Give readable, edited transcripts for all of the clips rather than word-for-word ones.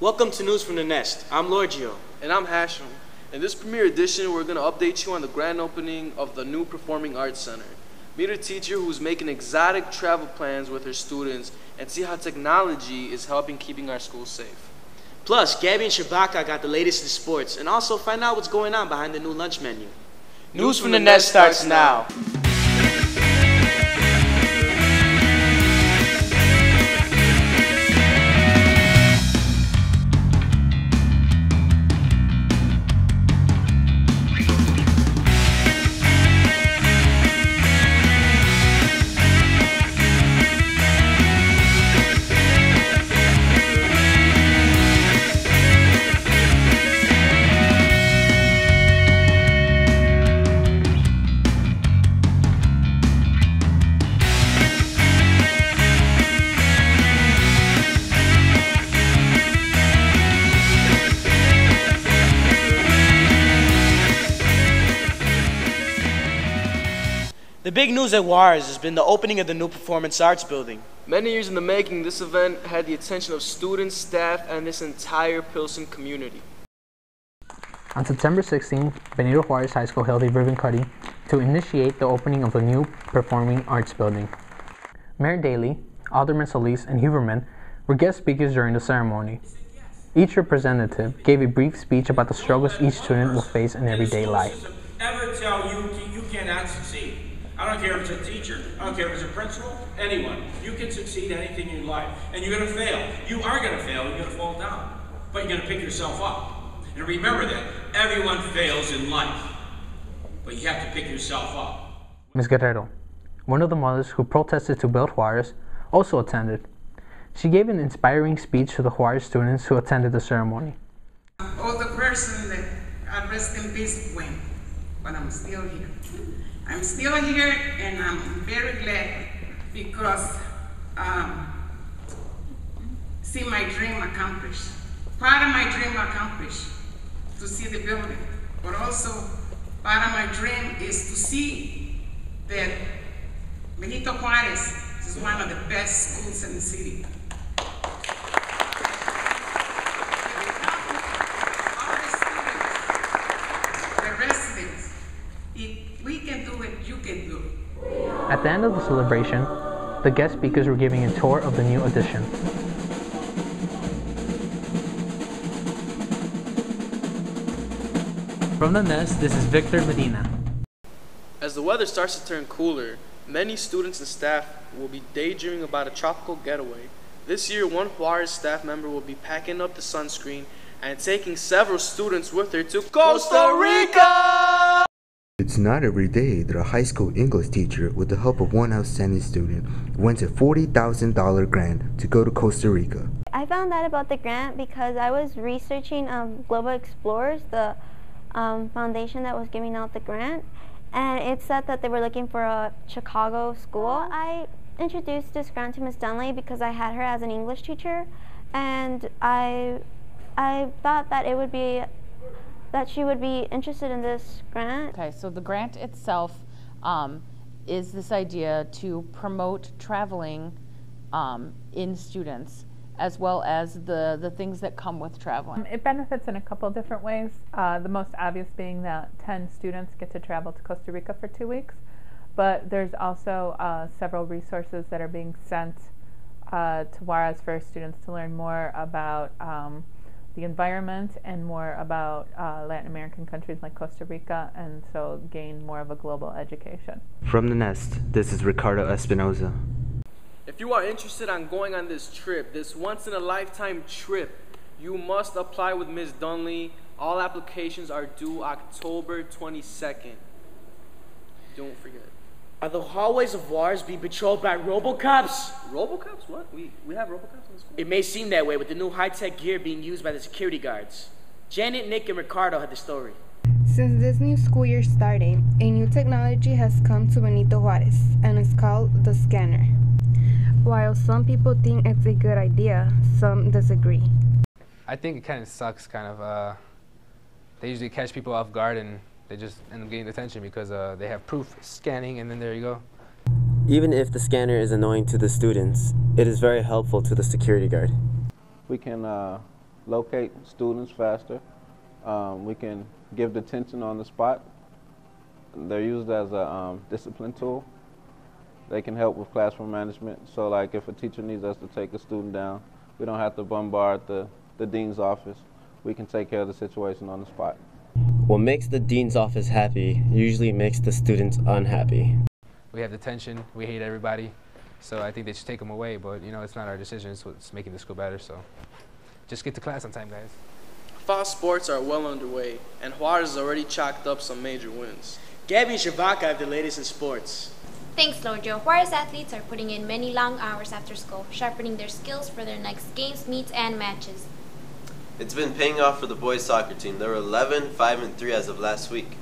Welcome to News from the Nest. I'm Lorgio. And I'm Hashem. In this premiere edition, we're going to update you on the grand opening of the new Performing Arts Center. Meet a teacher who's making exotic travel plans with her students and see how technology is helping keeping our schools safe. Plus, Gabby and Shabaka got the latest in sports, and also find out what's going on behind the new lunch menu. News from the Nest starts now. The big news at Juarez has been the opening of the new Performance Arts building. Many years in the making, this event had the attention of students, staff, and this entire Pilsen community. On September 16th, Benito Juarez High School held a ribbon cutting to initiate the opening of the new Performing Arts building. Mayor Daley, Alderman Solis, and Huberman were guest speakers during the ceremony. Each representative gave a brief speech about the struggles each student will face in everyday life. Ever tell you you cannot succeed? I don't care if it's a teacher, I don't care if it's a principal, anyone. You can succeed anything in life, and you're going to fail. You are going to fail, you're going to fall down, but you're going to pick yourself up. And remember that everyone fails in life, but you have to pick yourself up. Ms. Guerrero, one of the mothers who protested to build Juarez, also attended. She gave an inspiring speech to the Juarez students who attended the ceremony. All the person that rest in peace went, but I'm still here. I'm still here, and I'm very glad because see my dream accomplished. Part of my dream accomplished to see the building, but also part of my dream is to see that Benito Juarez is one of the best schools in the city. All the students, the residents, if we can do it, you can do it. At the end of the celebration, the guest speakers were giving a tour of the new addition. From the Nest, this is Victor Medina. As the weather starts to turn cooler, many students and staff will be daydreaming about a tropical getaway. This year, one Juarez staff member will be packing up the sunscreen and taking several students with her to Costa Rica! It's not every day that a high school English teacher, with the help of one outstanding student, wins a $40,000 grant to go to Costa Rica. I found out about the grant because I was researching Global Explorers, the foundation that was giving out the grant, and it said that they were looking for a Chicago school. I introduced this grant to Miss Dunley because I had her as an English teacher, and I thought that it would be that she would be interested in this grant. Okay, so the grant itself is this idea to promote traveling in students, as well as the things that come with traveling. It benefits in a couple different ways. The most obvious being that 10 students get to travel to Costa Rica for 2 weeks, but there's also several resources that are being sent to Juarez for students to learn more about the environment and more about Latin American countries like Costa Rica, and so gain more of a global education. From the Nest, this is Ricardo Espinoza. If you are interested on going on this trip, this once-in-a-lifetime trip, you must apply with Ms. Dunley. All applications are due October 22nd. Don't forget. Are the hallways of Juarez being patrolled by Robocops? Robocops? What? We have Robocops in the school? It may seem that way with the new high-tech gear being used by the security guards. Janet, Nick, and Ricardo had the story. Since this new school year started, a new technology has come to Benito Juarez, and it's called the scanner. While some people think it's a good idea, some disagree. I think it kind of sucks, they usually catch people off guard and they just end up getting detention because they have proof scanning, and then there you go. Even if the scanner is annoying to the students, it is very helpful to the security guard. We can locate students faster. We can give detention on the spot. They're used as a discipline tool. They can help with classroom management. So like if a teacher needs us to take a student down, we don't have to bombard the dean's office. We can take care of the situation on the spot. What makes the dean's office happy usually makes the students unhappy. We have detention, we hate everybody, so I think they should take them away, but you know, it's not our decision, it's what's making the school better, so just get to class on time, guys. Fall sports are well underway, and Juarez has already chalked up some major wins. Gabby and Shavaka have the latest in sports. Thanks, Lojo. Juarez athletes are putting in many long hours after school, sharpening their skills for their next games, meets, and matches. It's been paying off for the boys soccer team. They were 11, 5, and 3 as of last week.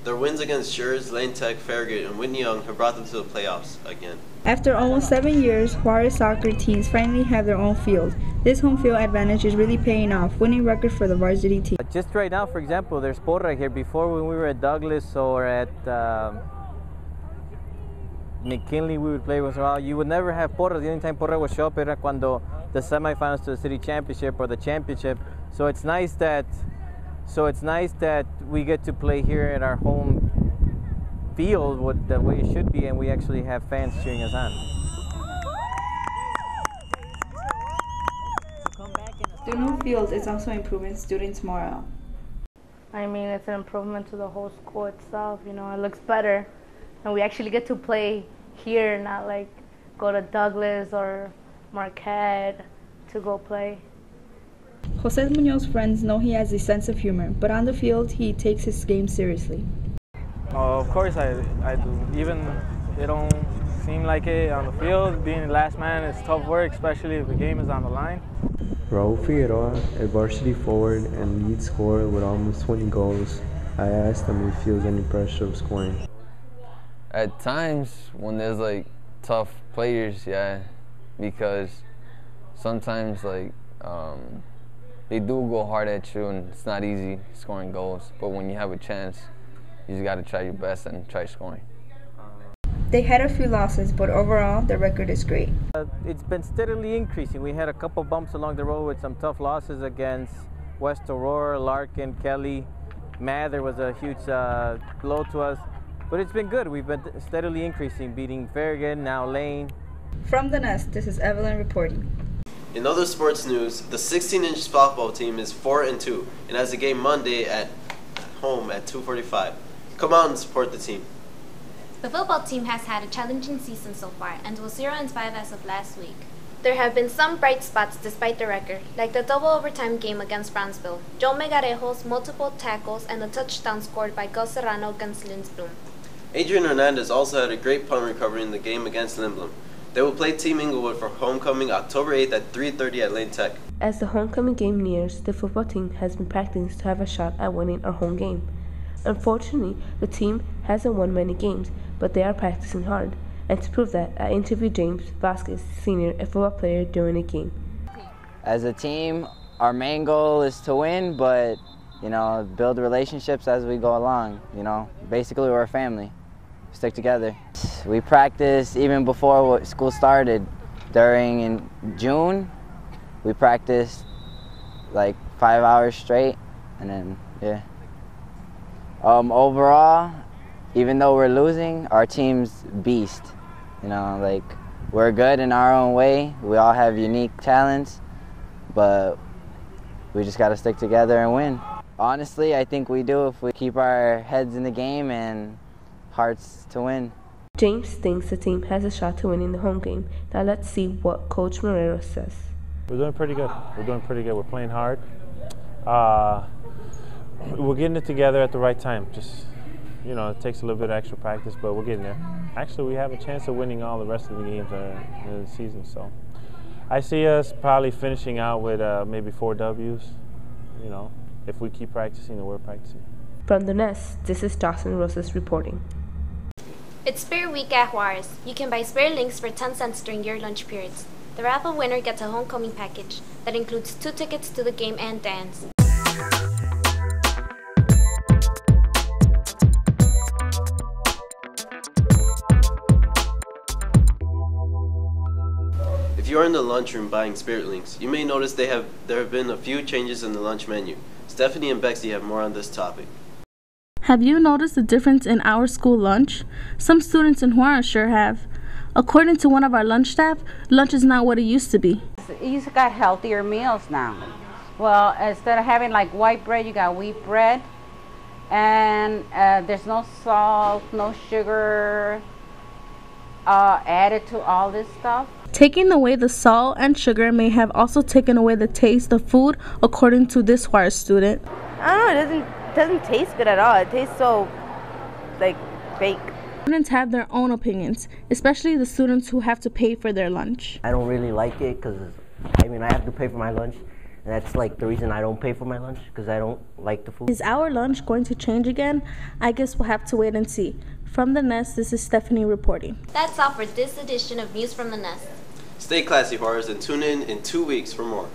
Their wins against Schurz, Lane Tech, Farragut, and Whitney Young have brought them to the playoffs again. After almost 7 years, Juarez soccer teams finally have their own field. This home field advantage is really paying off, winning record for the varsity team. Just right now, for example, there's porra here. Before, when we were at Douglas or at McKinley, we would play once in a while. You would never have porra. The only time porra would show up era cuando the semifinals to the city championship or the championship. So it's nice that we get to play here at our home field the way it should be, and we actually have fans cheering us on. The new field is also improving students' morale. I mean, it's an improvement to the whole school itself. You know, it looks better, and we actually get to play here, not like go to Douglas or Marquette to go play. Jose Muñoz's friends know he has a sense of humor, but on the field, he takes his game seriously. Of course I do. Even it don't seem like it on the field, being the last man is tough work, especially if the game is on the line. Raul Figueroa, a varsity forward and lead scorer with almost 20 goals. I asked him if he feels any pressure of scoring. At times, when there's like tough players, yeah, because sometimes like they do go hard at you and it's not easy scoring goals. But when you have a chance, you just got to try your best and try scoring. They had a few losses, but overall, the record is great. It's been steadily increasing. We had a couple bumps along the road with some tough losses against West Aurora, Larkin, Kelly. Mather was a huge blow to us. But it's been good. We've been steadily increasing, beating Farragut, now Lane. From the Nest, this is Evelyn reporting. In other sports news, the 16-inch softball team is 4-2 and has a game Monday at home at 2:45. Come out and support the team. The football team has had a challenging season so far and was 0-5 as of last week. There have been some bright spots despite the record, like the double overtime game against Brownsville, Joe Megarejo's multiple tackles, and the touchdown scored by Gus Serrano against Lindsblum. Adrian Hernandez also had a great punt recovery in the game against Lindblom. They will play Team Inglewood for homecoming October 8th at 3:30 at Lane Tech. As the homecoming game nears, the football team has been practicing to have a shot at winning our home game. Unfortunately, the team hasn't won many games, but they are practicing hard. And to prove that, I interviewed James Vasquez, senior, a football player, during a game. As a team, our main goal is to win, but, you know, build relationships as we go along. You know, basically we're a family. Stick together. We practiced even before school started. In June, we practiced like 5 hours straight, and then, yeah. Overall, even though we're losing, our team's beast. You know, like, we're good in our own way. We all have unique talents, but we just got to stick together and win. Honestly, I think we do if we keep our heads in the game and hearts to win. James thinks the team has a shot to win in the home game. Now let's see what Coach Morero says. We're doing pretty good. We're playing hard. We're getting it together at the right time. Just, you know, it takes a little bit of extra practice, but we're getting there. Actually, we have a chance of winning all the rest of the games in the season. So I see us probably finishing out with maybe 4 W's, you know, if we keep practicing and we're practicing. From the Nest, this is Dawson Rosas reporting. It's Spare Week at Juarez. You can buy spare links for 10 cents during your lunch periods. The raffle winner gets a homecoming package that includes 2 tickets to the game and dance. If you you're in the lunchroom buying Spiritlinks, you may notice there have been a few changes in the lunch menu. Stephanie and Bexy have more on this topic. Have you noticed the difference in our school lunch? Some students in Juarez sure have. According to one of our lunch staff, lunch is not what it used to be. You got healthier meals now. Well, instead of having like white bread, you got wheat bread. And there's no salt, no sugar added to all this stuff. Taking away the salt and sugar may have also taken away the taste of food, according to this Juarez student. I don't know, it doesn't taste good at all. It tastes so, like, fake. Students have their own opinions, especially the students who have to pay for their lunch. I don't really like it because, I have to pay for my lunch. And that's like the reason I don't pay for my lunch, because I don't like the food. Is our lunch going to change again? I guess we'll have to wait and see. From the Nest, this is Stephanie reporting. That's all for this edition of News from the Nest. Stay classy, Juarez, and tune in 2 weeks for more.